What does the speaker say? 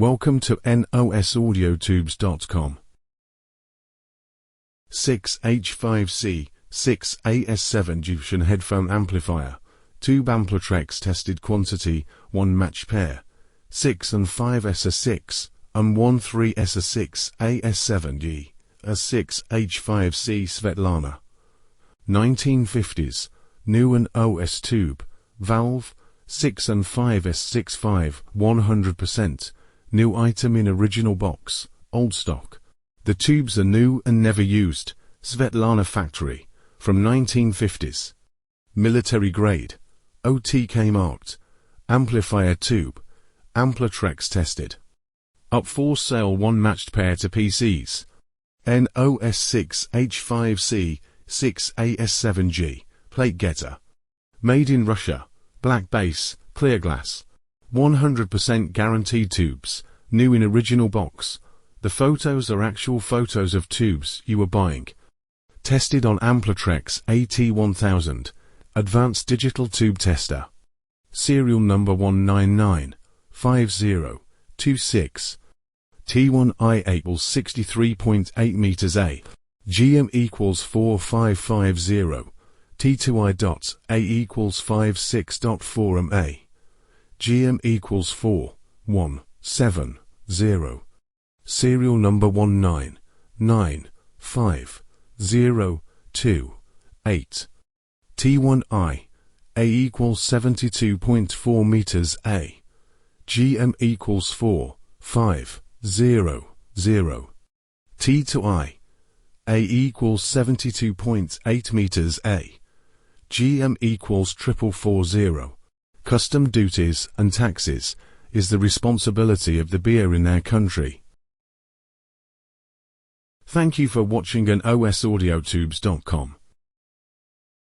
Welcome to nosaudioTubes.com. 6H5C 6AS7G Headphone Amplifier, Tube Amplitrex tested quantity, 1 match pair, 6 and 5S6, and 1 3S6 AS7G, a 6H5C SVETLANA. 1950s, new and OS tube, valve, 6 and 5S65, 100%, new item in original box, old stock. The tubes are new and never used, SVETLANA factory, from 1950s. Military grade, O.T.K marked, amplifier tube, Amplitrex tested. Up for sale 1 matched pair to PCs. NOS 6H5C 6AS7G, plate getter. Made in Russia, black base, clear glass. 100% guaranteed tubes, new in original box. The photos are actual photos of tubes you are buying. Tested on Amplitrex A.T 1000, Advanced Digital Tube Tester. Serial number 1995026. T1I equals 63.8 meters A. GM equals 4550. T2I.A equals 56.4 MA. GM equals 4170. Serial number 1995028. T1I A equals 72.4 meters A. GM equals 4500. T2I A equals 72.8 meters A. GM equals 4440. Custom duties and taxes is the responsibility of the buyer in their country. Thank you for watching nosaudioTubes.com.